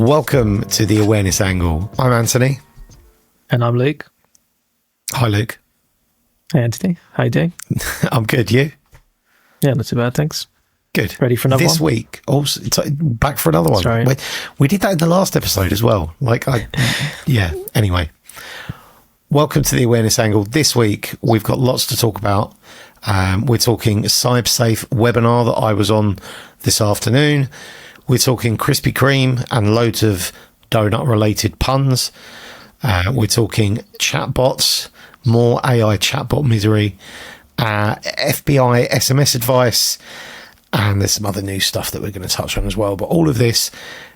Welcome to the Awareness Angle. I'm Anthony. And I'm Luke. Hi, Luke. Hey, Anthony. How you doing? I'm good. You? Yeah, not too bad, thanks. Good. Ready for another this one? This week, also back for another one. Sorry. We did that in the last episode as well. Anyway. Welcome to the Awareness Angle. This week, we've got lots to talk about. We're talking Cybersafe Webinar that I was on this afternoon. We're talking Krispy Kreme and loads of donut-related puns. We're talking chatbots, more AI chatbot misery, FBI SMS advice, and there's some other new stuff that we're going to touch on as well. But all of this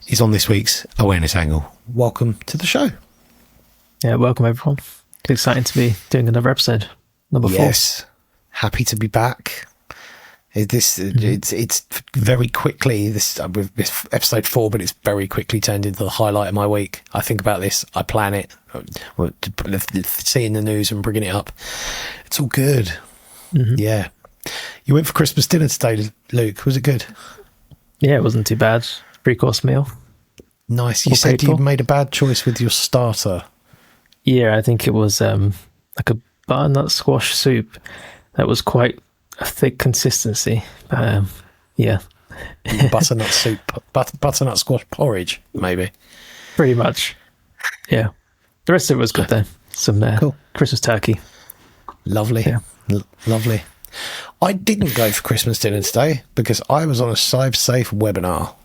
is on this week's Awareness Angle. Welcome to the show. Yeah, welcome everyone. It's exciting to be doing another episode, number 4. Yes, happy to be back. It's very quickly, this episode 4, but it's very quickly turned into the highlight of my week. I think about this, I plan it, seeing the news and bringing it up. It's all good. Mm-hmm. Yeah. You went for Christmas dinner today, Luke. Was it good? Yeah, it wasn't too bad. 3-course meal. Nice. You said you made a bad choice with your starter. Yeah, I think it was like a butternut squash soup that was quite a thick consistency. Yeah. Butternut soup, butternut squash porridge, maybe. Pretty much. Yeah. The rest of it was good though. Some cool Christmas turkey. Lovely. Yeah. Lovely. I didn't go for Christmas dinner today because I was on a CybSafe webinar.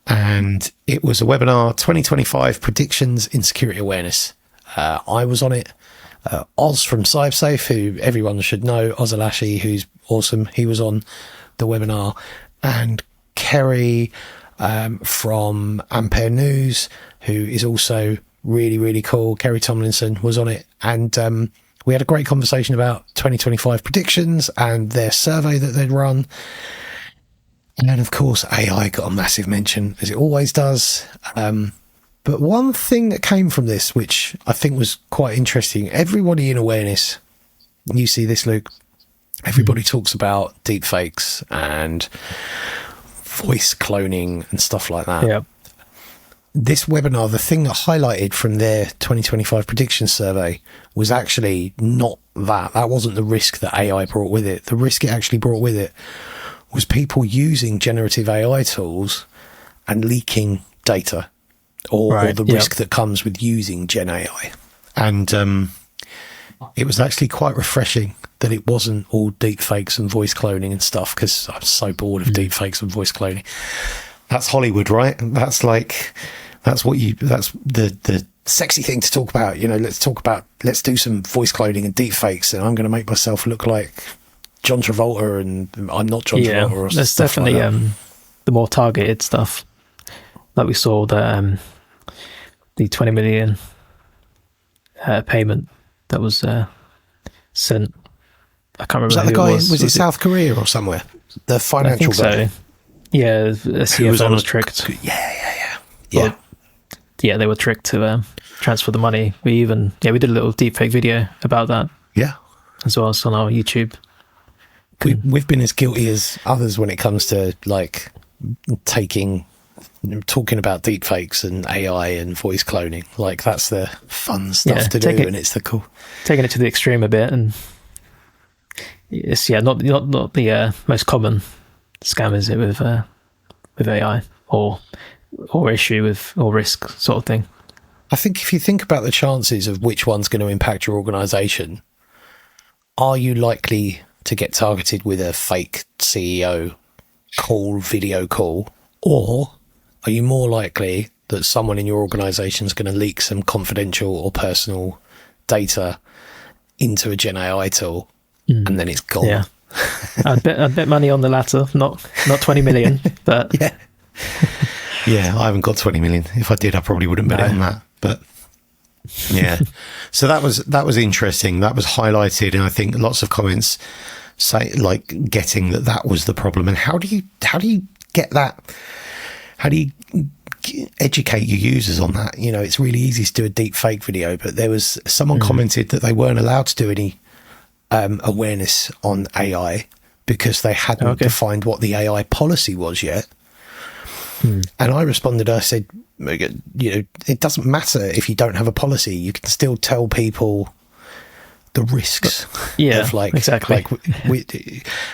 And it was a webinar, 2025 Predictions in Security Awareness. I was on it. Oz from CybSafe, who everyone should know, Ozalashi, who's awesome, he was on the webinar. And Kerry from Ampere News, who is also really, really cool, Kerry Tomlinson, was on it. And we had a great conversation about 2025 predictions and their survey that they'd run. And then, of course, AI got a massive mention, as it always does. But one thing that came from this, which I think was quite interesting, everybody in awareness, you see this, Luke, everybody talks about deepfakes and voice cloning and stuff like that. Yeah. This webinar, the thing that highlighted from their 2025 prediction survey was actually not that. That wasn't the risk that AI brought with it. The risk it actually brought with it was people using generative AI tools and leaking data, or the risk that comes with using Gen AI. And it was actually quite refreshing that it wasn't all deep fakes and voice cloning and stuff, because I'm so bored of deep fakes and voice cloning. That's Hollywood, right? That's the sexy thing to talk about. You know, let's do some voice cloning and deep fakes, and I'm going to make myself look like John Travolta, and I'm not John Travolta. Or there's definitely like the more targeted stuff. Like we saw the 20 million payment that was sent. I can't remember. Was that the guy? Was it South Korea or somewhere? The financial guy. So. Yeah, the CFO was tricked. Yeah. Yeah, they were tricked to transfer the money. We did a little deepfake video about that. Yeah, as well as on our YouTube. We've been as guilty as others when it comes to like talking about deepfakes and AI and voice cloning. Like that's the fun stuff to do, and it's the cool. Taking it to the extreme a bit, and it's not the most common scam, is it, with AI or issue with or risk sort of thing. I think if you think about the chances of which one's going to impact your organization, are you likely to get targeted with a fake CEO video call, or are you more likely that someone in your organization is going to leak some confidential or personal data into a Gen AI tool and then it's gone? Yeah. I'd bet money on the latter, not 20 million, but yeah, I haven't got 20 million. If I did, I probably wouldn't bet on that. But yeah, so that was interesting. That was highlighted, and I think lots of comments say like getting that was the problem. And how do you get that? How do you educate your users on that? You know, it's really easy to do a deep fake video, but there was someone commented that they weren't allowed to do any awareness on AI because they hadn't defined what the AI policy was yet. And I responded, I said, it doesn't matter if you don't have a policy. You can still tell people the risks. Yeah, of exactly.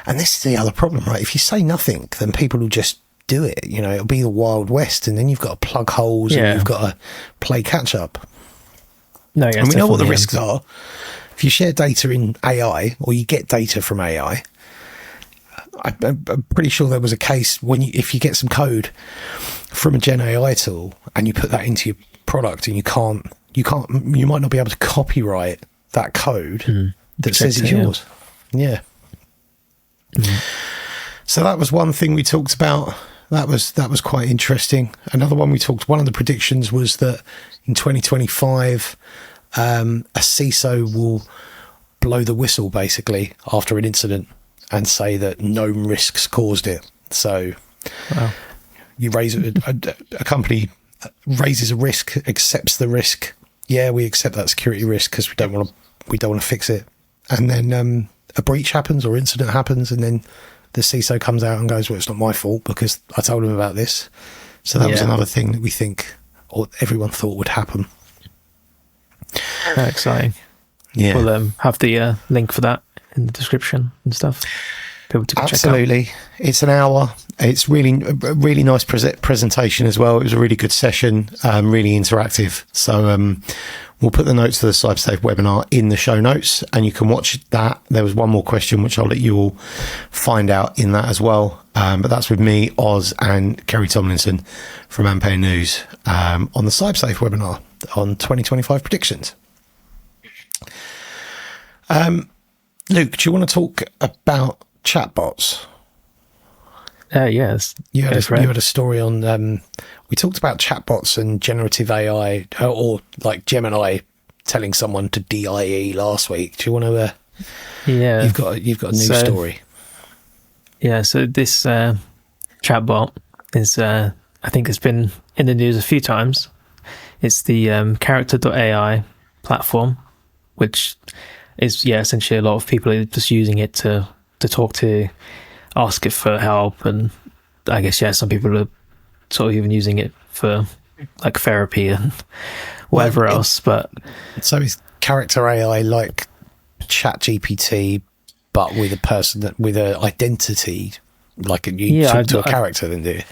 And this is the other problem, right? If you say nothing, then people will just do it. It'll be the Wild West, and then you've got to plug holes and you've got to play catch up. No, yeah, and we know what the risks are. If you share data in AI, or you get data from AI, I'm pretty sure there was a case if you get some code from a Gen AI tool and you put that into your product, and you might not be able to copyright that code that says it's yours. Yeah. So that was one thing we talked about. That was quite interesting. Another one one of the predictions was that in 2025, a CISO will blow the whistle basically after an incident and say that known risks caused it. So you raise a company raises a risk, accepts the risk. Yeah, we accept that security risk because we don't want to fix it. And then a breach happens or incident happens, and then the CISO comes out and goes, well, it's not my fault because I told him about this. So that was another thing that we think, or everyone thought would happen. Very exciting. Yeah. We'll have the link for that in the description and stuff. People to Absolutely. Check out. It's an hour. It's a really nice presentation as well. It was a really good session, really interactive. So we'll put the notes to the Cybersafe webinar in the show notes, and you can watch that. There was one more question, which I'll let you all find out in that as well. But that's with me, Oz, and Kerry Tomlinson from Ampere News on the Cybersafe webinar on 2025 predictions. Luke, do you want to talk about chatbots? Yes. You had a story on, we talked about chatbots and generative AI, or like Gemini telling someone to DIE last week. Do you want to, you've got a new story. Yeah. So this, chatbot is, I think it's been in the news a few times. It's the, character.ai platform, which is, essentially a lot of people are just using it to talk to, ask it for help, and I guess some people are sort of even using it for like therapy and whatever else. But so is character AI like ChatGPT, but with a person with an identity, like you talk to a character, then do you?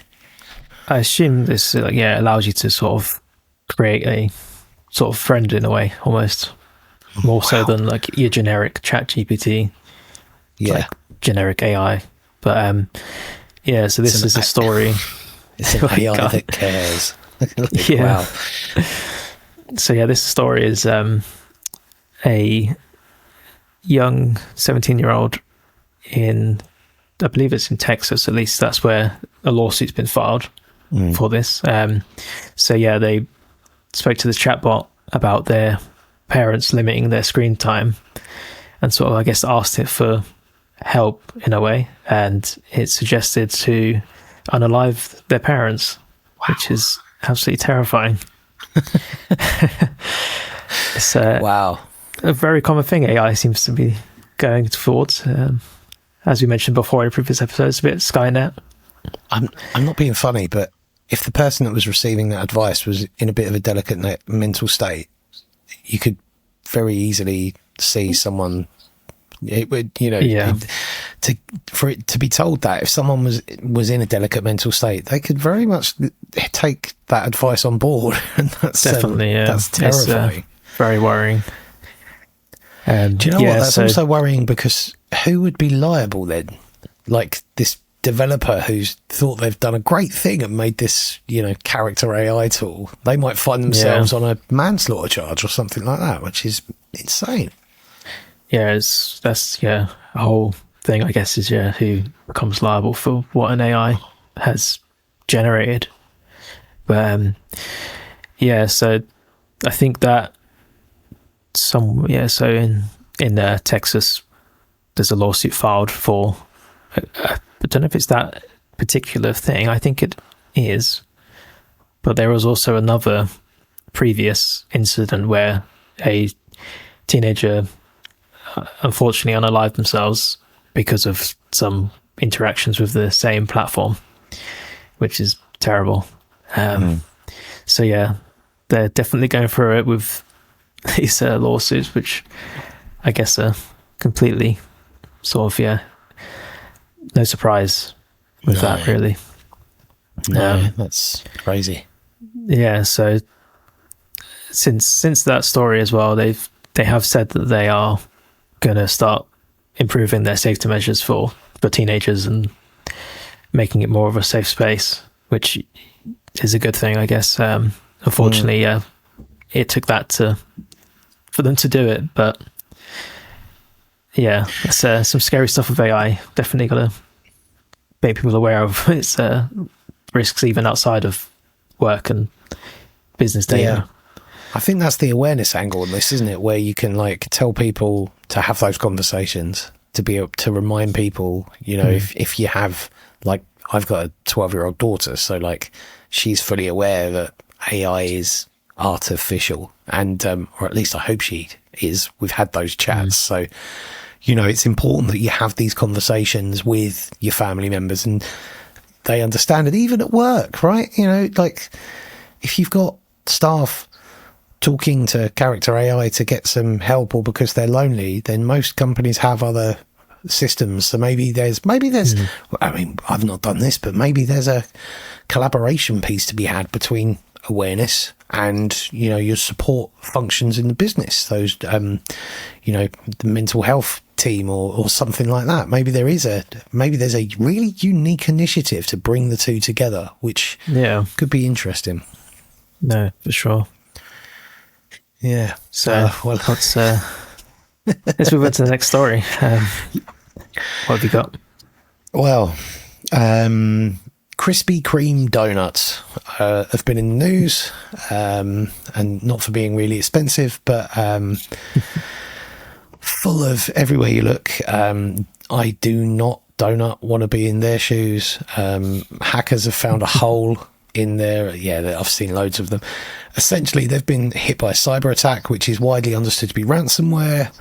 I assume this allows you to sort of create a sort of friend in a way, almost more so than like your generic ChatGPT, like generic AI. But so this is a story. It's an AI that cares. Wow. So this story is a young 17-year-old in, I believe it's in Texas, at least that's where a lawsuit's been filed for this. So they spoke to the chatbot about their parents limiting their screen time, and sort of, I guess, asked it for help in a way, and it suggested to unalive their parents, which is absolutely terrifying. It's a very common thing AI seems to be going towards. As we mentioned before in previous episodes, a bit Skynet. I'm not being funny, but if the person that was receiving that advice was in a bit of a delicate mental state, you could very easily see someone. It would, for it to be told that if someone was in a delicate mental state, they could very much take that advice on board, and that's definitely that's terrifying. It's, very worrying. Do you know what? That's also worrying, because who would be liable then? Like this developer who's thought they've done a great thing and made this, character AI tool, they might find themselves on a manslaughter charge or something like that, which is insane. That's a whole thing, I guess, is who becomes liable for what an AI has generated. But so I think that so in Texas there's a lawsuit filed for I don't know if it's that particular thing. I think it is, but there was also another previous incident where a teenager unfortunately unalived themselves because of some interactions with the same platform, which is terrible. So yeah, they're definitely going through it with these lawsuits, which I guess are completely sort of, no surprise with that, really. No, that's crazy. Yeah, so since that story as well, they have said that they are going to start improving their safety measures for teenagers and making it more of a safe space, which is a good thing, I guess. Unfortunately, it took that for them to do it, but yeah, it's some scary stuff with AI. Definitely got to make people aware of its risks even outside of work and business data. Yeah. I think that's the awareness angle on this, isn't it? Where you can like tell people to have those conversations, to be able to remind people, if you have, like, I've got a 12-year-old daughter, so like she's fully aware that AI is artificial, and or at least I hope she is. We've had those chats, so it's important that you have these conversations with your family members and they understand it, even at work, right? Like if you've got staff talking to character AI to get some help or because they're lonely, then most companies have other systems. So maybe there's I mean, I've not done this, but maybe there's a collaboration piece to be had between awareness and your support functions in the business, those the mental health team or something like that. Maybe there's a really unique initiative to bring the two together, which could be interesting. No, for sure. Yeah. So let's move on to the next story. What have you got? Well, Krispy Kreme donuts have been in the news, and not for being really expensive, but full of everywhere you look. I do not want to be in their shoes. Hackers have found a hole in there. Yeah, I've seen loads of them. Essentially, they've been hit by a cyber attack, which is widely understood to be ransomware.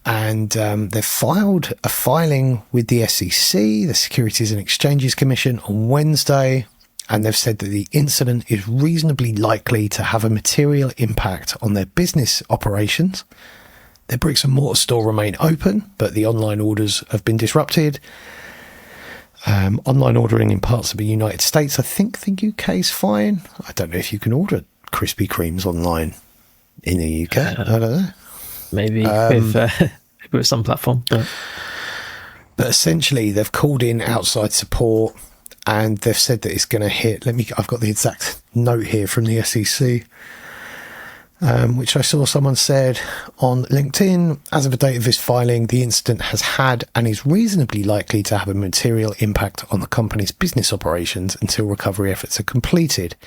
And they've filed a filing with the SEC, the Securities and Exchanges Commission, on Wednesday. And they've said that the incident is reasonably likely to have a material impact on their business operations. Their bricks and mortar store remain open, but the online orders have been disrupted. Online ordering in parts of the United States, I think the UK is fine. I don't know if you can order Krispy Kremes online in the UK. I don't know. Maybe with some platform. But essentially, they've called in outside support and they've said that it's going to hit. I've got the exact note here from the SEC, which I saw someone said on LinkedIn. As of the date of this filing, the incident has had and is reasonably likely to have a material impact on the company's business operations until recovery efforts are completed.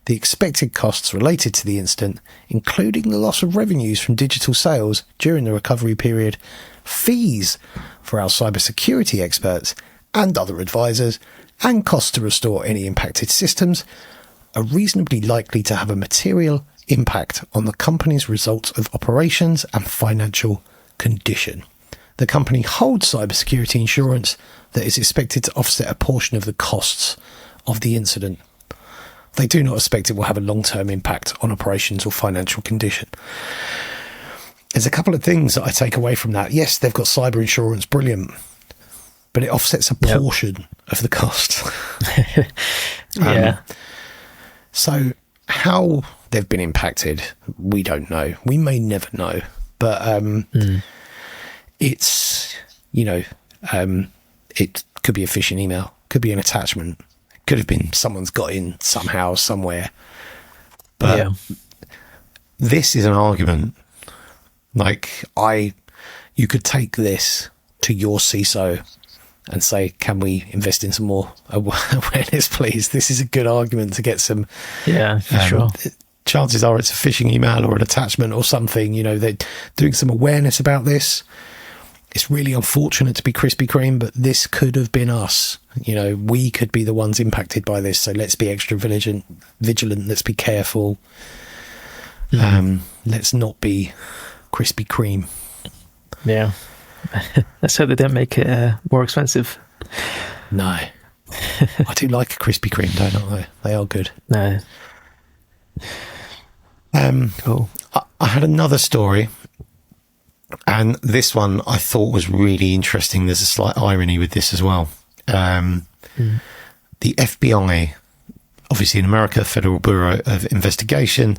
The expected costs related to the incident, including the loss of revenues from digital sales during the recovery period, fees for our cybersecurity experts and other advisors, and costs to restore any impacted systems, are reasonably likely to have a material impact on the company's results of operations and financial condition. The company holds cybersecurity insurance that is expected to offset a portion of the costs of the incident. They do not expect it will have a long-term impact on operations or financial condition. There's a couple of things that I take away from that. Yes, they've got cyber insurance, brilliant, but it offsets a portion of the cost. So how they've been impacted, we don't know. We may never know, but it's, it could be a phishing email, could be an attachment, could have been someone's got in somehow, somewhere. But this is an argument. Like, you could take this to your CISO and say, can we invest in some more awareness, please? This is a good argument to get some. Yeah, for sure. Chances are it's a phishing email or an attachment or something. They're doing some awareness about this. It's really unfortunate to be Krispy Kreme, but this could have been us. We could be the ones impacted by this. So let's be extra vigilant. Let's be careful. Let's not be Krispy Kreme. Yeah. Let's hope they don't make it more expensive. No. I do like a Krispy Kreme, don't I? They are good. No. Cool. I had another story, and this one I thought was really interesting. There's a slight irony with this as well. The FBI, obviously in America, Federal Bureau of Investigation,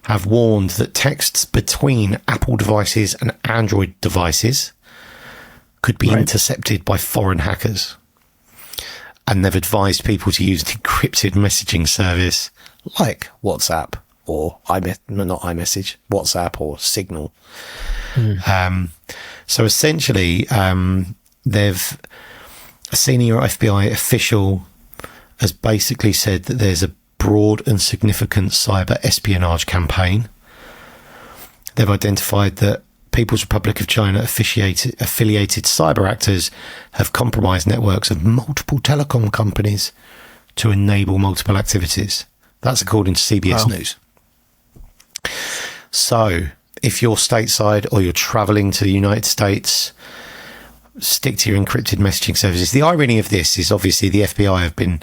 have warned that texts between Apple devices and Android devices could be intercepted by foreign hackers. And they've advised people to use an encrypted messaging service like WhatsApp or WhatsApp or Signal. So essentially, a senior FBI official has basically said that there's a broad and significant cyber espionage campaign. They've identified that People's Republic of China affiliated cyber actors have compromised networks of multiple telecom companies to enable multiple activities. That's according to CBS News. So if you're stateside or you're traveling to the United States, stick to your encrypted messaging services. The irony of this is obviously the FBI have been,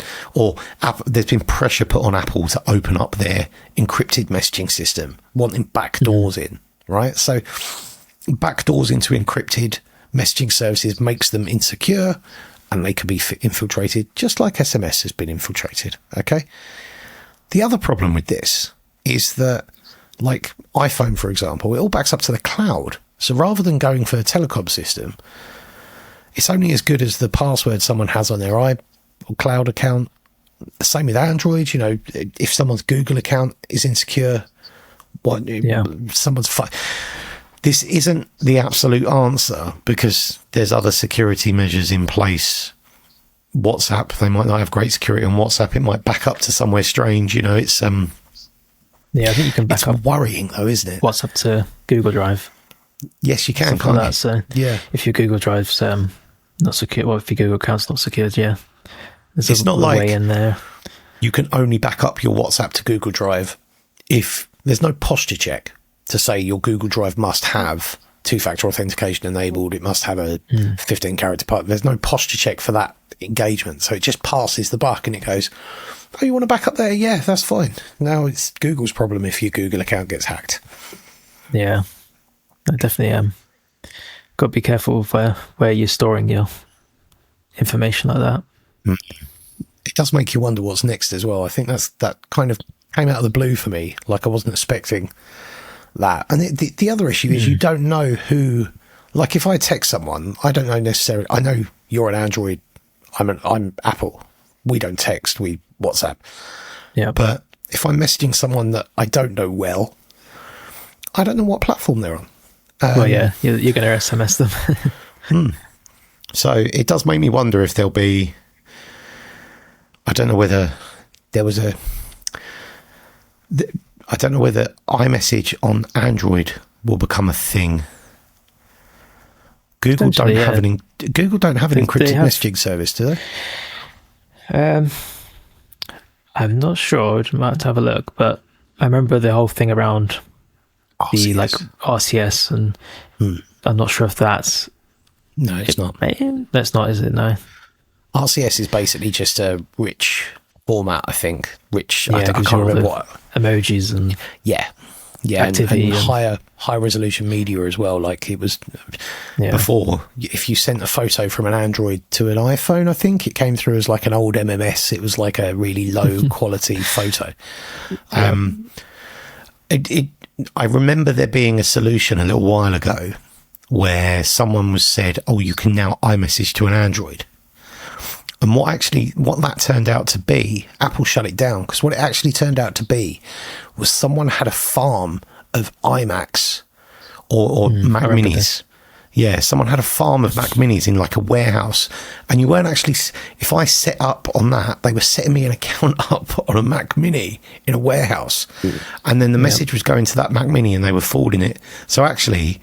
there's been pressure put on Apple to open up their encrypted messaging system, wanting backdoors in, right? So backdoors into encrypted messaging services makes them insecure, and they can be infiltrated just like SMS has been infiltrated. Okay. The other problem with this is that, like iPhone, for example, it all backs up to the cloud. So rather than going for a telecom system, it's only as good as the password someone has on their iCloud account. The same with Android. You know, if someone's Google account is insecure, this isn't the absolute answer, because there's other security measures in place. WhatsApp, they might not have great security on WhatsApp. It might back up to somewhere strange. You know, it's I think you can back up. Worrying though, isn't it? WhatsApp to Google Drive. Yes, you can. Something Can't like you? that. So yeah, if your Google Drive's not secure, well, if your Google account's not secured, there's it's not like way in there. You can only back up your WhatsApp to Google Drive if there's no posture check to say your Google Drive must have two-factor authentication enabled. It must have a 15-character part. There's no posture check for that engagement. So it just passes the buck and it goes, oh, you want to back up there? Yeah, that's fine. Now it's Google's problem if your Google account gets hacked. Yeah, definitely. Got to be careful of where you're storing your information like that. It does make you wonder what's next as well. I think that kind of came out of the blue for me. Like I wasn't expecting that. And the other issue is you don't know who. Like if I text someone, I don't know necessarily. I know you're an Android. I'm Apple. We don't text. We WhatsApp. Yeah. But if I'm messaging someone that I don't know well, I don't know what platform they're on. Well, yeah, you're going to SMS them. So it does make me wonder if there'll be. I don't know whether there was I don't know whether iMessage on Android will become a thing. Google don't have an encrypted messaging service, do they? I'm not sure. I might have to have a look, but I remember the whole thing around the like RCS, and I'm not sure if that's. No, it's not. That's not, is it? No. RCS is basically just a rich format, I think. Rich. Yeah, I can't remember what emojis and activity and high resolution media as well. Like it was before. If you sent a photo from an Android to an iPhone, I think it came through as like an old MMS. It was like a really low quality photo. I remember there being a solution a little while ago where someone was said, "Oh, you can now iMessage to an Android." And what that turned out to be, Apple shut it down, because what it actually turned out to be was someone had a farm of iMacs or Mac Minis. This. Yeah, someone had a farm of Mac Minis in like a warehouse, and you weren't actually. If I set up on that, they were setting me an account up on a Mac Mini in a warehouse, and then the message was going to that Mac Mini, and they were forwarding it. So actually,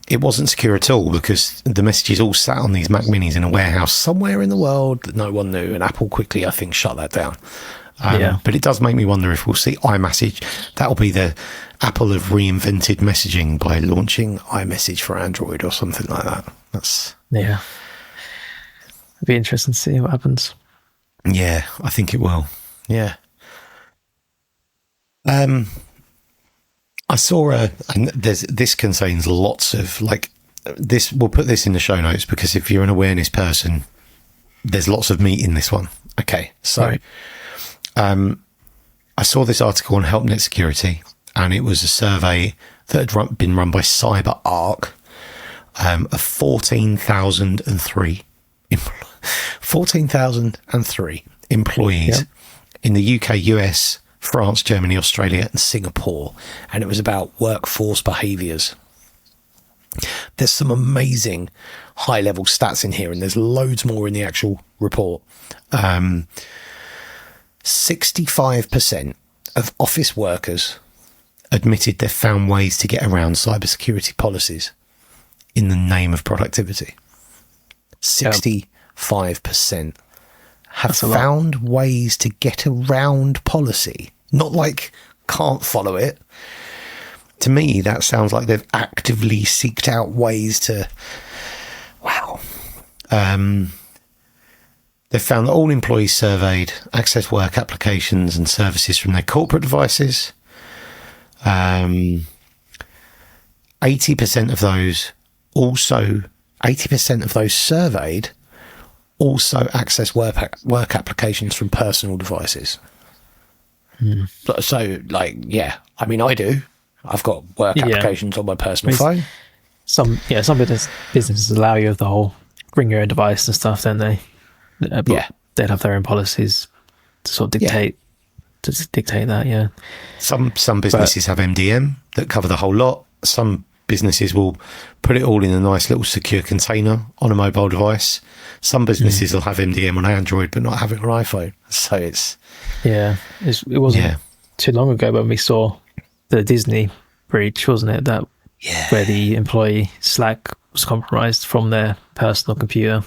it wasn't secure at all, because the messages all sat on these Mac Minis in a warehouse somewhere in the world that no one knew, and Apple quickly, I think, shut that down. But it does make me wonder if we'll see iMessage. That'll be the Apple have reinvented messaging by launching iMessage for Android or something like that. It'd be interesting to see what happens. Yeah, I think it will. Yeah. I saw and this contains lots of this. We'll put this in the show notes because if you're an awareness person, there's lots of meat in this one. Okay, so Right. I saw this article on HelpNet Security, and it was a survey that had been run by CyberArk of 14,003 employees Yep. in the UK, US, France, Germany, Australia, and Singapore, and it was about workforce behaviours. There's some amazing high-level stats in here, and there's loads more in the actual report. 65% of office workers admitted they've found ways to get around cybersecurity policies in the name of productivity. 65% have found ways to get around policy, not like can't follow it. To me, that sounds like they've actively seeked out ways to. Wow. They've found that all employees surveyed access work applications and services from their corporate devices. 80% of those surveyed also access work applications from personal devices. So, yeah, I mean, I do. I've got work applications on my personal phone. Some businesses allow you the whole bring your own device and stuff, don't they? They'd have their own policies to sort of dictate that. Yeah. Some businesses have MDM that cover the whole lot. Some businesses will put it all in a nice little secure container on a mobile device. Some businesses will have MDM on Android but not have it on iPhone. So it's it wasn't too long ago when we saw the Disney breach, wasn't it? That where the employee Slack was compromised from their personal computer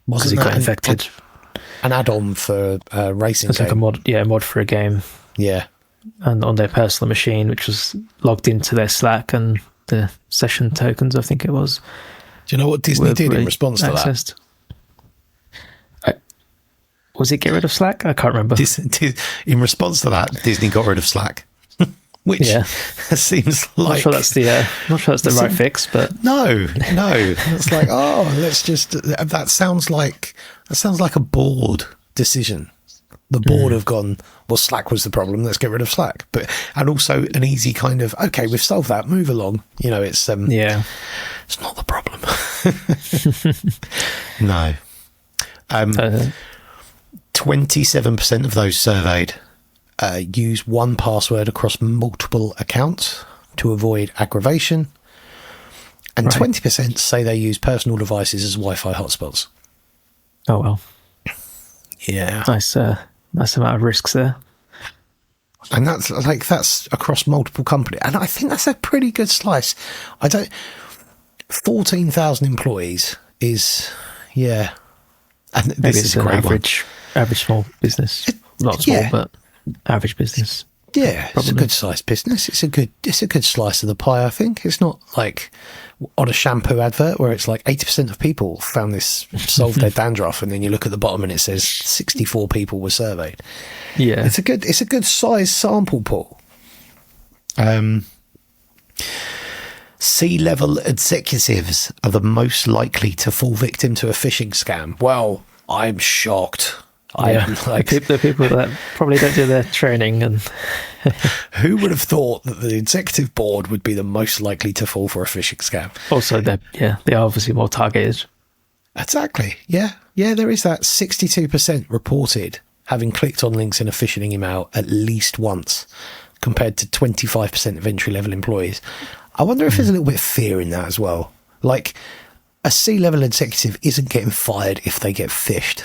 because it got infected. An add-on for racing. It's like a mod for a game. Yeah, and on their personal machine, which was logged into their Slack and the session tokens, I think it was. Do you know what Disney did in response to that? Was it get rid of Slack? I can't remember. In response to that, Disney got rid of Slack, which seems like not sure that's the right fix, but no, it's like let's just. That sounds like a board decision. The board have gone, well, Slack was the problem, let's get rid of Slack. And also an easy kind of, okay, we've solved that, move along. You know, it's it's not the problem. No. 27% of those surveyed use one password across multiple accounts to avoid aggravation. And 20% say they use personal devices as Wi-Fi hotspots. Oh, well. Yeah. Nice amount of risks there. And that's across multiple companies. And I think that's a pretty good slice. 14,000 employees is, And maybe this is a great average small business. Not small, but average business. Yeah, probably. It's a good sized business. It's a good slice of the pie, I think. It's not like on a shampoo advert where it's like 80% of people found this solved their dandruff, and then you look at the bottom and it says 64 people were surveyed. Yeah. It's a good size sample pool. C-level executives are the most likely to fall victim to a phishing scam. Well, I'm shocked. The people that probably don't do their training. And who would have thought that the executive board would be the most likely to fall for a phishing scam? Also, they are obviously more targeted. Exactly. Yeah, there is that. 62% reported having clicked on links in a phishing email at least once, compared to 25% of entry-level employees. I wonder if there's a little bit of fear in that as well. Like, a C-level executive isn't getting fired if they get phished.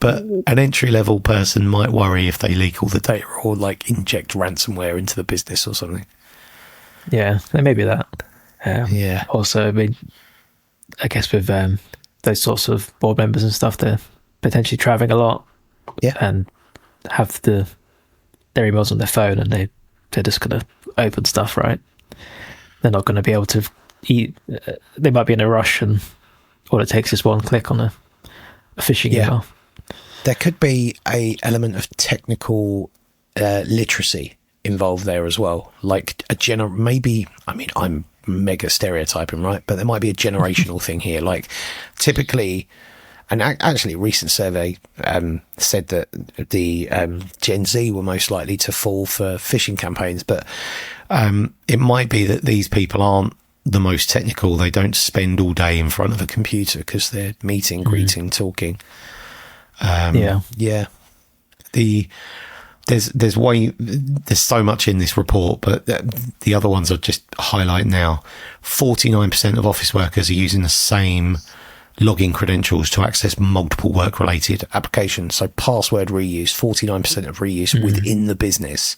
But an entry-level person might worry if they leak all the data or like inject ransomware into the business or something. Yeah, there may be that. Also, I mean, I guess with those sorts of board members and stuff, they're potentially traveling a lot, and have their emails on their phone, and they're just going to open stuff, right? They're not going to be able to eat. They might be in a rush, and all it takes is one click on a phishing email. There could be a element of technical literacy involved there as well. Like maybe, I mean, I'm mega stereotyping, right? But there might be a generational thing here. Like typically, and actually a recent survey said that the Gen Z were most likely to fall for phishing campaigns, but it might be that these people aren't the most technical. They don't spend all day in front of a computer because they're meeting, greeting, talking. Yeah. There's so much in this report, but the other ones I'll just highlight now. 49% of office workers are using the same login credentials to access multiple work-related applications. So password reuse, 49% of reuse within the business.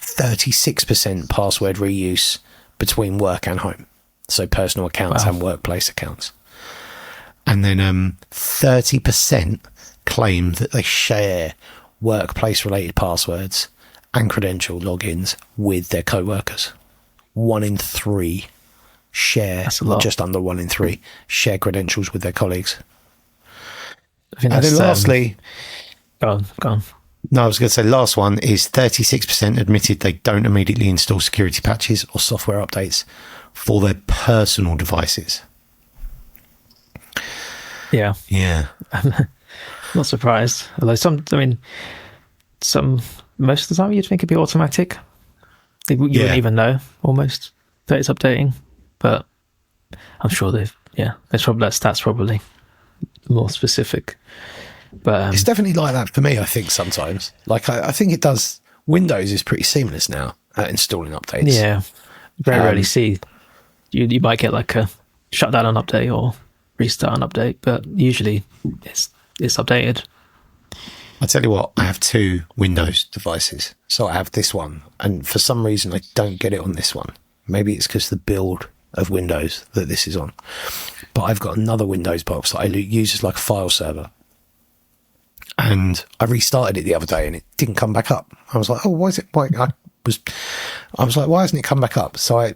36% password reuse between work and home. So personal accounts and workplace accounts. And then 30% claim that they share workplace-related passwords and credential logins with their co-workers. 1 in 3 share, or just under 1 in 3, share credentials with their colleagues. And then lastly... Go on. No, I was going to say last one is 36% admitted they don't immediately install security patches or software updates for their personal devices. Yeah. I'm not surprised. Although most of the time you'd think it'd be automatic. You wouldn't even know almost that it's updating, but I'm sure that's probably more specific. But it's definitely like that for me, I think, sometimes. Like, I think it does. Windows is pretty seamless now at installing updates. Yeah. Very rarely see. You might get like a shutdown an update or restart an update, but usually it's updated. I tell you what, I have 2 Windows devices. So I have this one, and for some reason I don't get it on this one. Maybe it's because the build of Windows that this is on. But I've got another Windows box that I use as like a file server. And I restarted it the other day and it didn't come back up. I was like, why hasn't it come back up? So I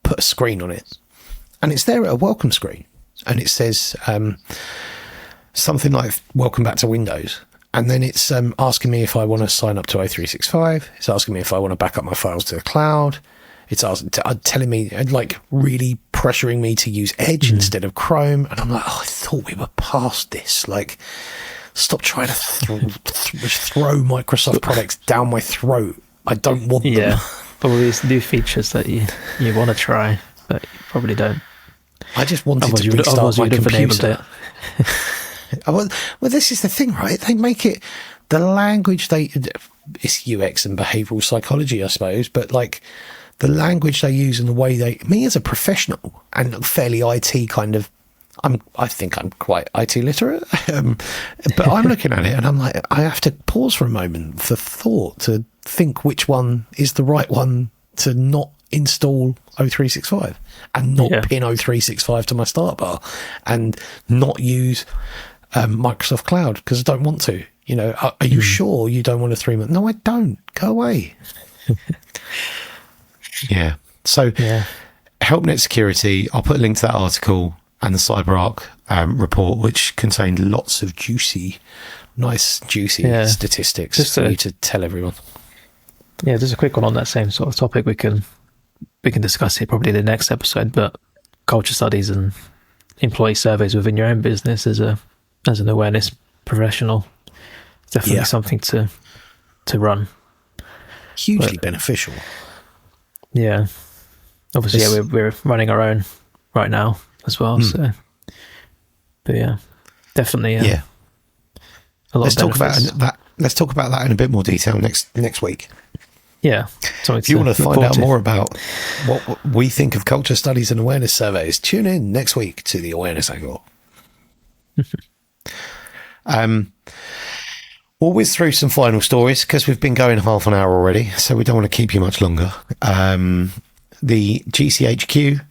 put a screen on it, and it's there at a welcome screen, and it says something like "Welcome back to Windows," and then it's asking me if I want to sign up to O365. It's asking me if I want to back up my files to the cloud. It's telling me, like, really pressuring me to use Edge instead of Chrome, and I'm like, I thought we were past this. Like, stop trying to throw Microsoft products down my throat. I don't want them. Yeah, probably these new features that you want to try, but you probably don't. I just wanted to restart my computer. Well, this is the thing, right? They make it, the language it's UX and behavioural psychology, I suppose, but like the language they use and the way me as a professional and fairly IT kind of, I think I'm quite IT literate, but I'm looking at it and I'm like, I have to pause for a moment for thought to think which one is the right one to not install O365 and not pin O365 to my start bar and not use Microsoft Cloud because I don't want to. You know, are you sure you don't want a 3 month? No, I don't. Go away. So HelpNet Security, I'll put a link to that article and the CyberArk report, which contained lots of juicy statistics just for you to tell everyone. Yeah, just a quick one on that same sort of topic. We can discuss it probably in the next episode, but culture studies and employee surveys within your own business as an awareness professional, definitely something to run. Hugely beneficial. Yeah. Obviously, we're running our own right now as well. So, but definitely. A lot Let's of talk about that. Let's talk about that in a bit more detail next week. Yeah. If you want to find out more about what we think of culture studies and awareness surveys, tune in next week to the Awareness Angle. We'll whiz through some final stories because we've been going half an hour already, so we don't want to keep you much longer. The GCHQ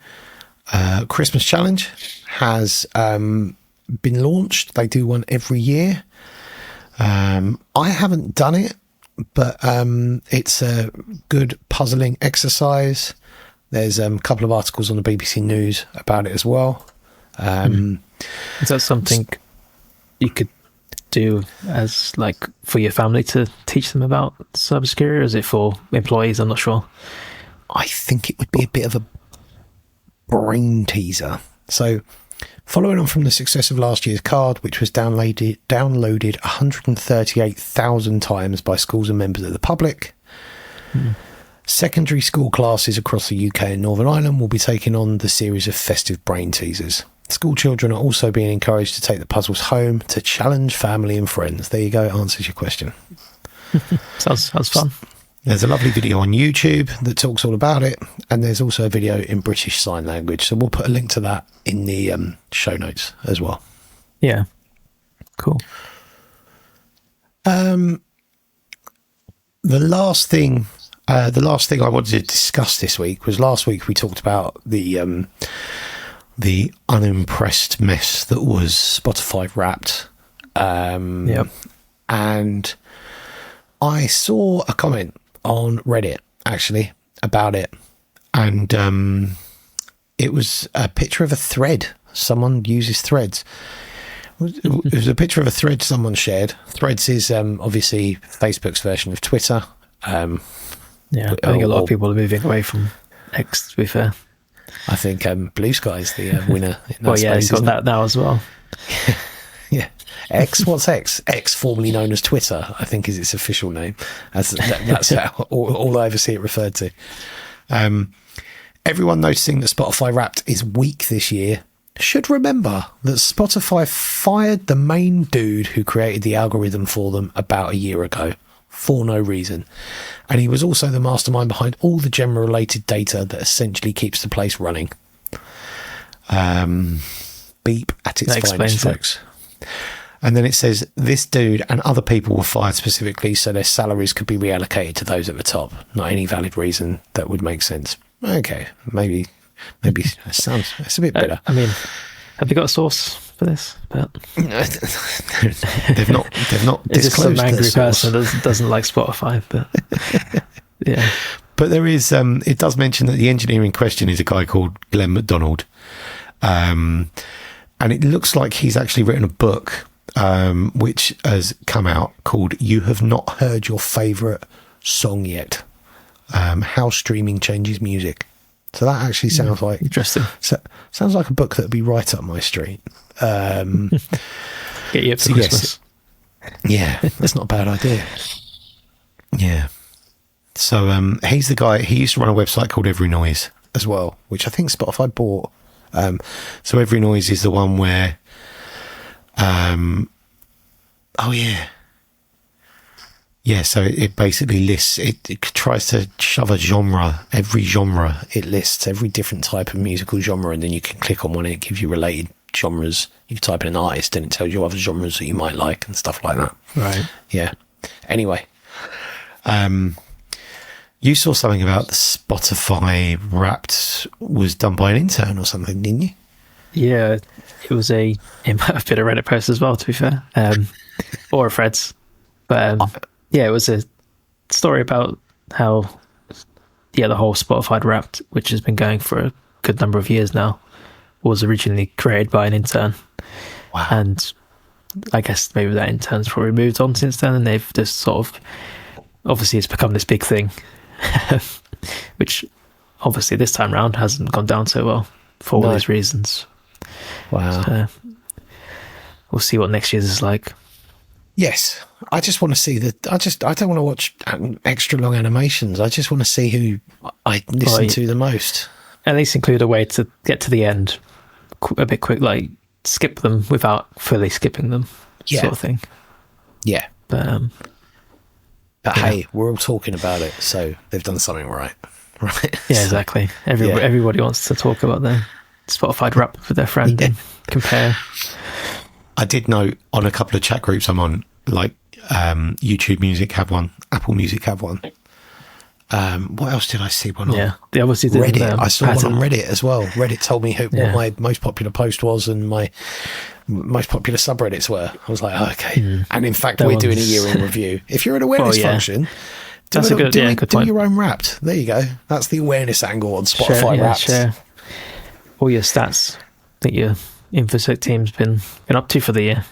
Christmas Challenge has been launched. They do one every year. I haven't done it, but it's a good puzzling exercise. There's a couple of articles on the BBC News about it as well. Is that something you could do as like for your family to teach them about cybersecurity, or is it for employees? I'm not sure. I think it would be a bit of a brain teaser. So following on from the success of last year's card, which was downloaded 138,000 times by schools and members of the public, secondary school classes across the UK and Northern Ireland will be taking on the series of festive brain teasers. School children are also being encouraged to take the puzzles home to challenge family and friends. There you go, it answers your question. Sounds fun. There's a lovely video on YouTube that talks all about it, and there's also a video in British Sign Language, so we'll put a link to that in the show notes as well. Yeah, cool. The last thing I wanted to discuss this week was last week we talked about the unimpressed mess that was Spotify Wrapped. And I saw a comment on Reddit actually about it, and it was a picture of a thread. Someone uses Threads. It was a picture of a thread someone shared. Threads is obviously Facebook's version of Twitter. I think a lot of people are moving away from X, to be fair. I think Blue Sky is the winner in that well, yeah, space, you've got that now as well. Yeah. X, what's X? X, formerly known as Twitter, I think is its official name. That's how all I ever see it referred to. Everyone noticing that Spotify Wrapped is weak this year should remember that Spotify fired the main dude who created the algorithm for them about a year ago for no reason. And he was also the mastermind behind all the Gemma related data that essentially keeps the place running. Beep at its finest, folks. And then it says this dude and other people were fired specifically so their salaries could be reallocated to those at the top. Not any valid reason that would make sense. Okay, maybe it's a bit better. I mean, have they got a source for this? But they've not it's just some disclosed angry their source. person that doesn't like Spotify, but yeah. But there is it does mention that the engineer in question is a guy called Glenn McDonald, and it looks like he's actually written a book which has come out called "You Have Not Heard Your Favourite Song Yet: How Streaming Changes Music." So that actually sounds like interesting. Sounds like a book that would be right up my street. Get you up for Christmas. Yeah, that's not a bad idea. Yeah. So he's the guy. He used to run a website called Every Noise as well, which I think Spotify bought. So Every Noise is the one where, so it basically lists, it tries to shove a genre, every genre, it lists every different type of musical genre, and then you can click on one and it gives you related genres. You can type in an artist and it tells you other genres that you might like and stuff like that. Right. Yeah. Anyway, you saw something about the Spotify Wrapped was done by an intern or something, didn't you? Yeah, it might have been a Reddit post as well, to be fair, or a Threads. But yeah, it was a story about how, the whole Spotify Wrapped, which has been going for a good number of years now, was originally created by an intern. Wow. And I guess maybe that intern's probably moved on since then, and they've just sort of, obviously it's become this big thing, which obviously this time round hasn't gone down so well for all these reasons. Wow. So, we'll see what next year's is like. Yes, I just want to see I don't want to watch extra long animations. I just want to see who I listen to the most. At least include a way to get to the end a bit quick, like skip them without fully skipping them, sort of thing. Yeah. But hey, we're all talking about it, so they've done something right. Right? Yeah, exactly. Everybody wants to talk about their Spotify Wrapped with their friend and compare. I did note on a couple of chat groups I'm on, like YouTube Music have one, Apple Music have one. What else did I see one on? Yeah, they obviously did Reddit. I saw one on Reddit as well. Reddit told me what my most popular post was and my most popular subreddits were. I was like, okay. And in fact, we're doing a year in review. If you're an awareness function, do your own Wrapped. There you go. That's the awareness angle on Spotify Wrapped. Share all your stats that your InfoSec team's been up to for the year.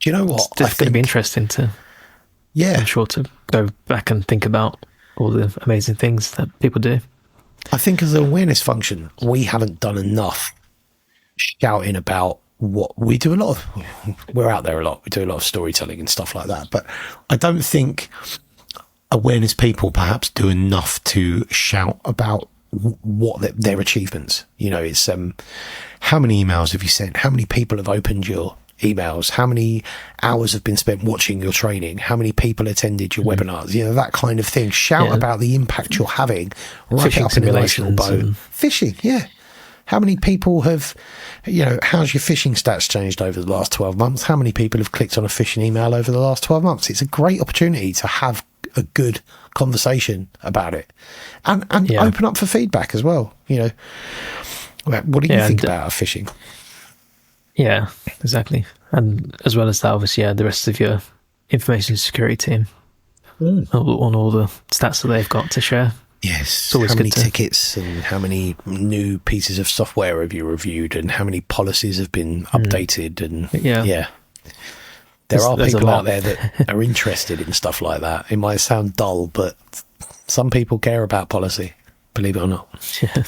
Do you know what? It's going to be interesting to, I'm sure, to go back and think about all the amazing things that people do. I think as an awareness function, we haven't done enough shouting about what we do. We're out there a lot. We do a lot of storytelling and stuff like that. But I don't think awareness people perhaps do enough to shout about what their achievements. You know, it's how many emails have you sent? How many people have opened your emails? How many hours have been spent watching your training? How many people attended your webinars? You know, that kind of thing. Shout about the impact you're having. Write it up in a nice little bow. Phishing, yeah. How many people have, you know, how's your phishing stats changed over the last 12 months? How many people have clicked on a phishing email over the last 12 months? It's a great opportunity to have a good conversation about it and open up for feedback as well. You know, what do you think about phishing? Yeah, exactly. And as well as that, obviously, the rest of your information security team on all the stats that they've got to share. Yes. How many tickets and how many new pieces of software have you reviewed and how many policies have been updated? And there are people out there that are interested in stuff like that. It might sound dull, but some people care about policy, believe it or not. Yeah.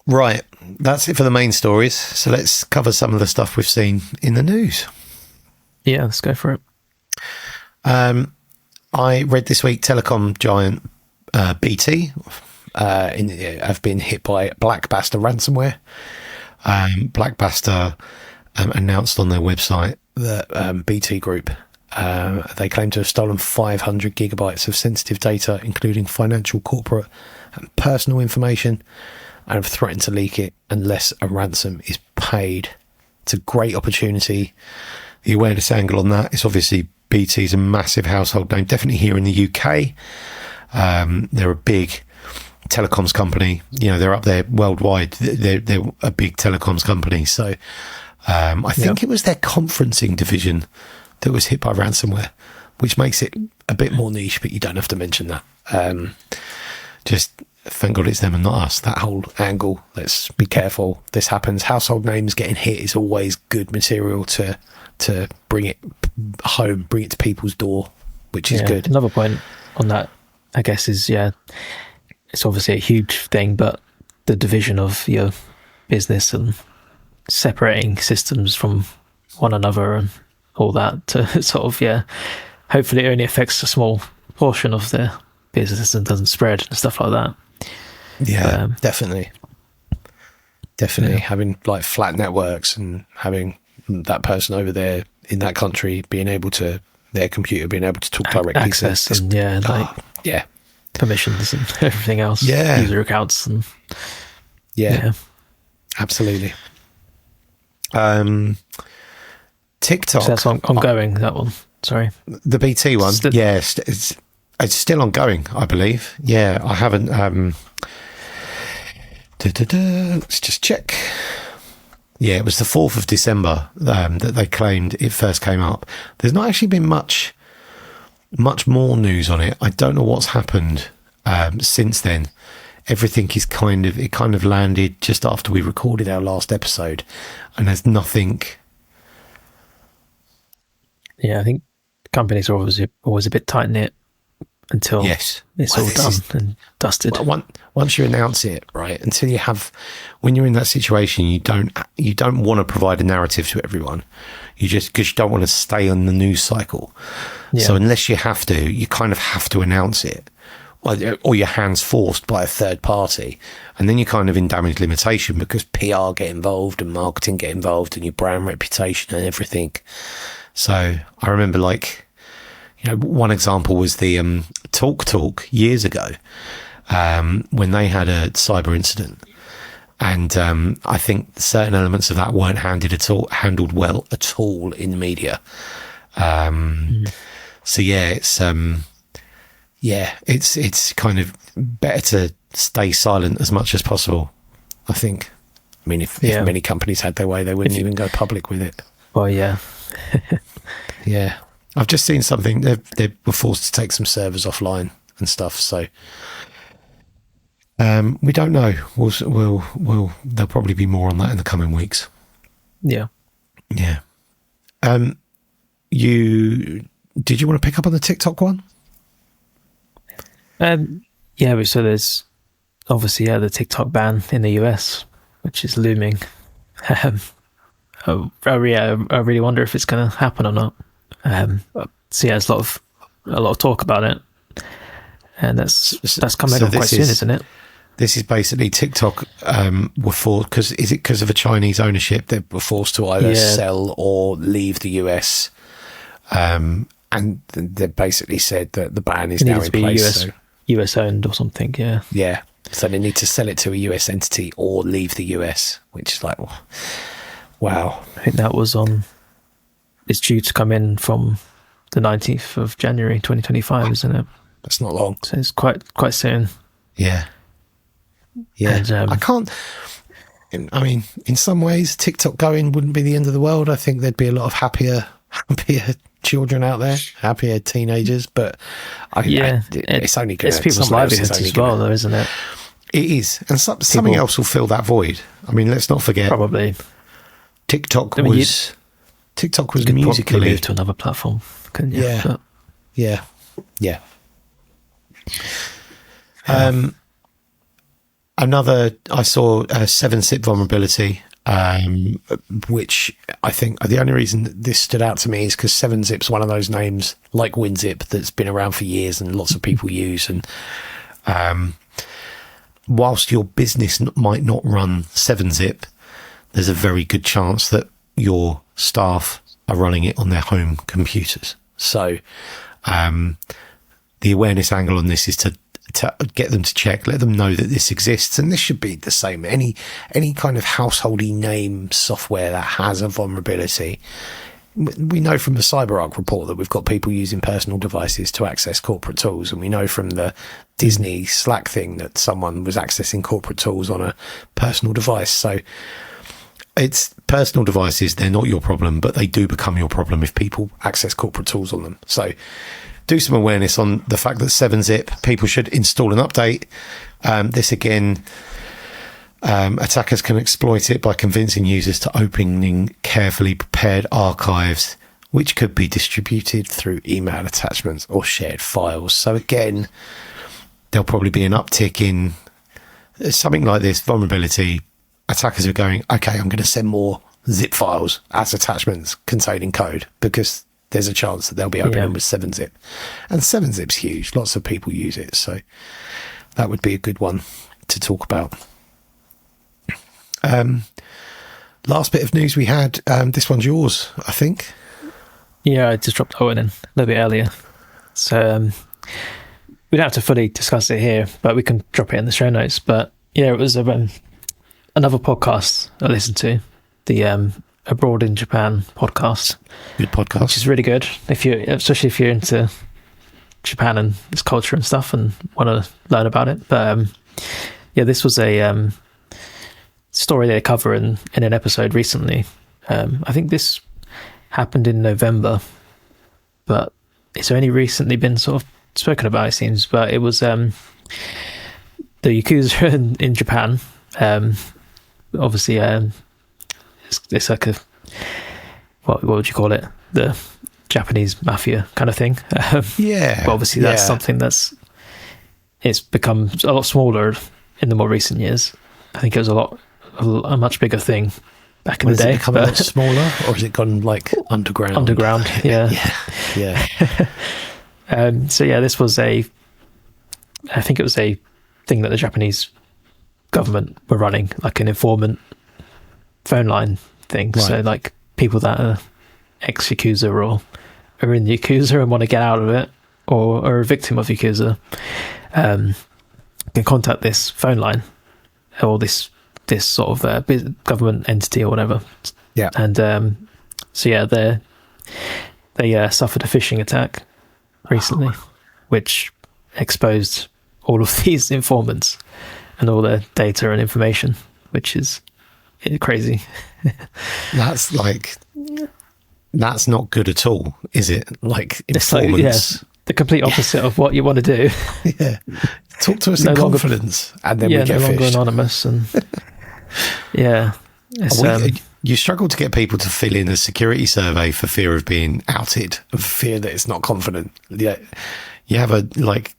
Right. That's it for the main stories. So let's cover some of the stuff we've seen in the news. Yeah, let's go for it. I read this week telecom giant BT have been hit by Blackbuster ransomware. Blackbuster announced on their website that BT Group, they claim to have stolen 500 gigabytes of sensitive data, including financial, corporate and personal information, and have threatened to leak it unless a ransom is paid. It's a great opportunity. The awareness angle on that is obviously BT's a massive household name, definitely here in the UK. They're a big telecoms company. You know, they're up there worldwide. They're a big telecoms company. So I think it was their conferencing division that was hit by ransomware, which makes it a bit more niche, but you don't have to mention that. Just thank God it's them and not us. That whole angle, let's be careful. This happens. Household names getting hit is always good material to bring it home, bring it to people's door, which is good. Another point on that, I guess, is it's obviously a huge thing, but the division of your business and separating systems from one another and all that to sort of hopefully it only affects a small portion of the business and doesn't spread and stuff like that. Definitely having like flat networks and having that person over there in that country being able to their computer being able to talk directly access to permissions and everything else, user accounts and absolutely. TikTok, so that's ongoing, that one, sorry, the BT one. It's still ongoing, I believe. I haven't let's just check. It was the 4th of December that they claimed it first came up. There's not actually been much more news on it. I don't know what's happened since then. Everything is kind of landed just after we recorded our last episode, and there's nothing. I think companies are always a bit tight-knit until it's all done and dusted. Once you announce it, right, until you have, when you're in that situation, you don't want to provide a narrative to everyone. You just, because you don't want to stay on the news cycle. So unless you have to, you kind of have to announce it, or your hands forced by a third party, and then you're kind of in damage limitation because PR get involved and marketing get involved and your brand reputation and everything. So I remember, one example was the TalkTalk years ago, when they had a cyber incident, and I think certain elements of that weren't handled well at all in the media. So it's kind of better to stay silent as much as possible, I think. I mean, if many companies had their way, they wouldn't even go public with it. Well, I've just seen something. They were forced to take some servers offline and stuff. So we don't know. There'll probably be more on that in the coming weeks. Yeah. Yeah. Did you want to pick up on the TikTok one? Yeah, so there's obviously the TikTok ban in the US, which is looming. I really wonder if it's going to happen or not. So yeah, there's a lot of talk about it, and that's coming up quite soon, isn't it? This is basically TikTok were forced because of a Chinese ownership. They were forced to either sell or leave the US, and they basically said that the ban is now in place. US owned or something. Yeah. Yeah. So they need to sell it to a US entity or leave the US, which is like, wow. I think that was it's due to come in from the 19th of January 2025, isn't it? That's not long. So it's quite soon. Yeah. Yeah. And, I mean, in some ways, TikTok going wouldn't be the end of the world. I think there'd be a lot of happier children out there, happier teenagers, but it's only going to... It's people's livelihoods as well, though, isn't it? It is. And something else will fill that void. I mean, let's not forget... Probably. TikTok was musically... move to another platform, couldn't you? Yeah. Yeah. I saw a 7-zip vulnerability, which I think the only reason that this stood out to me is because 7-zip's one of those names like WinZip that's been around for years and lots of people use. And whilst your business might not run 7-zip, there's a very good chance that your staff are running it on their home computers. So the awareness angle on this is to get them to check, let them know that this exists, and this should be the same. Any kind of householdy name software that has a vulnerability. We know from the CyberArk report that we've got people using personal devices to access corporate tools, and we know from the Disney Slack thing that someone was accessing corporate tools on a personal device. So it's personal devices, they're not your problem, but they do become your problem if people access corporate tools on them. So do some awareness on the fact that 7-zip, people should install an update. This again, attackers can exploit it by convincing users to opening carefully prepared archives, which could be distributed through email attachments or shared files. So again, there'll probably be an uptick in something like this vulnerability. Attackers are going, okay, I'm going to send more zip files as attachments containing code because there's a chance that they'll be opening with 7-zip. And 7-zip's huge. Lots of people use it. So that would be a good one to talk about. Last bit of news we had, this one's yours, I think. Yeah, I just dropped that one in a little bit earlier. So we don't have to fully discuss it here, but we can drop it in the show notes. But yeah, it was another podcast I listened to, the Abroad in Japan podcast. Good podcast. Which is really good, especially if you're into Japan and its culture and stuff and want to learn about it. But this was a story they cover in an episode recently. I think this happened in November, but it's only recently been sort of spoken about, it seems. But it was the Yakuza in Japan. Obviously, it's like what would you call it? The Japanese mafia kind of thing. But obviously that's something it's become a lot smaller in the more recent years. I think it was a much bigger thing back in the day. Has it become a lot smaller, or has it gone like underground? Underground, yeah. So yeah, this was I think it was a thing that the Japanese government were running, like an informant phone line thing. Right. So like people that are ex-Yakuza or are in the Yakuza and want to get out of it, or are a victim of Yakuza, can contact this phone line or this sort of government entity or whatever. Yeah. And they suffered a phishing attack recently, which exposed all of these informants and all their data and information, which is crazy. That's not good at all, is it? Like informants. The complete opposite of what you want to do. Yeah. Talk to us in confidence, and then we get no longer phished. Anonymous, and you struggle to get people to fill in a security survey for fear of being outed, for fear that it's not confident. Yeah, you have a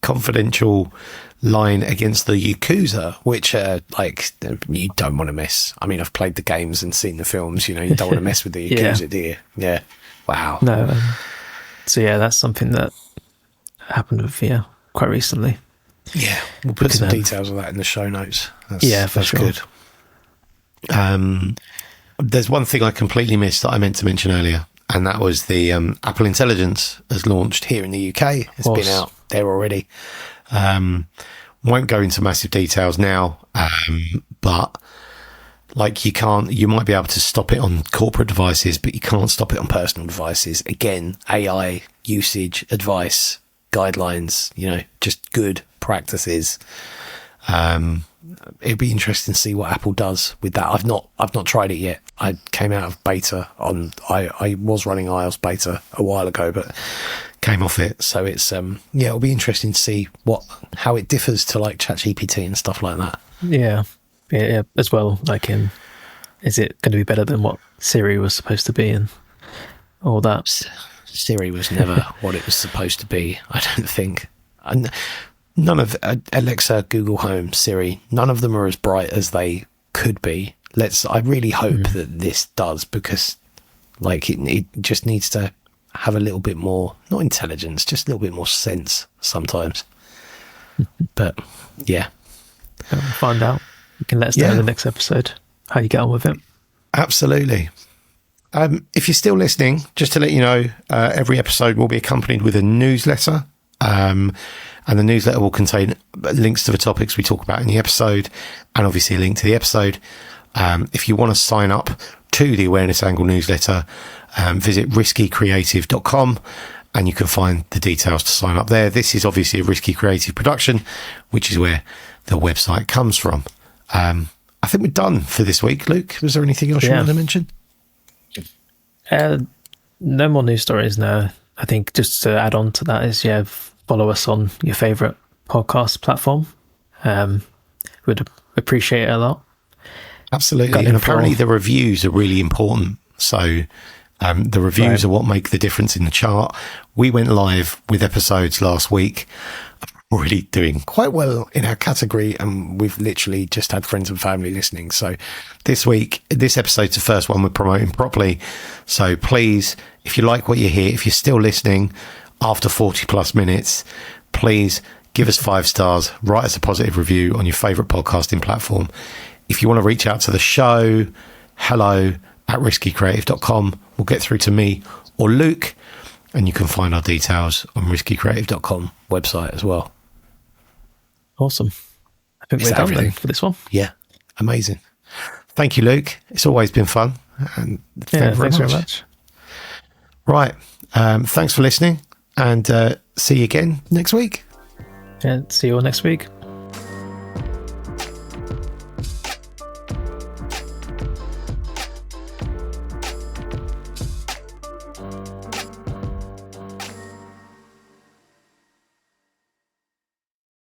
confidential line against the Yakuza, which you don't want to mess. I mean, I've played the games and seen the films. You don't want to mess with the Yakuza, do you? Yeah. Wow. No. So yeah, that's something that happened with quite recently. Yeah, we'll put some details of that in the show notes. That's sure. Good. There's one thing I completely missed that I meant to mention earlier, and that was the Apple Intelligence has launched here in the UK. It's been out there already. Won't go into massive details now, but you might be able to stop it on corporate devices, but you can't stop it on personal devices. Again, AI usage advice, guidelines, just good practices. It'd be interesting to see what Apple does with that. I've not tried it yet. I came out of beta I was running iOS beta a while ago, but came off it. So it's it'll be interesting to see how it differs to ChatGPT and stuff like that. Yeah, as well. Is it going to be better than what Siri was supposed to be and all that? Siri was never what it was supposed to be, I don't think. And none of Alexa, Google Home, Siri, none of them are as bright as they could be. I really hope that this does, because it just needs to have a little bit more, not intelligence, just a little bit more sense sometimes. But yeah. We'll find out. You can let us know in the next episode how you get on with it. Absolutely. If you're still listening, just to let you know, every episode will be accompanied with a newsletter. And the newsletter will contain links to the topics we talk about in the episode, and obviously a link to the episode. If you want to sign up to the Awareness Angle newsletter, visit riskycreative.com and you can find the details to sign up there. This is obviously a Risky Creative production, which is where the website comes from. I think we're done for this week. Luke, was there anything else you wanted to mention? No more news stories now. I think just to add on to that is, follow us on your favourite podcast platform. Would appreciate it a lot. Absolutely. And apparently the reviews are really important. So the reviews are what make the difference in the chart. We went live with episodes last week, really doing quite well in our category, and we've literally just had friends and family listening. So this week, this episode's the first one we're promoting properly. So please, if you like what you hear, if you're still listening after 40 plus minutes, please give us 5 stars, write us a positive review on your favourite podcasting platform. If you want to reach out to the show, hello@riskycreative.com will get through to me or Luke, and you can find our details on riskycreative.com website as well. Awesome. I think we're done then for this one. Yeah, amazing. Thank you, Luke. It's always been fun. And thanks very much. Right. Thanks for listening, and see you again next week. Yeah, see you all next week.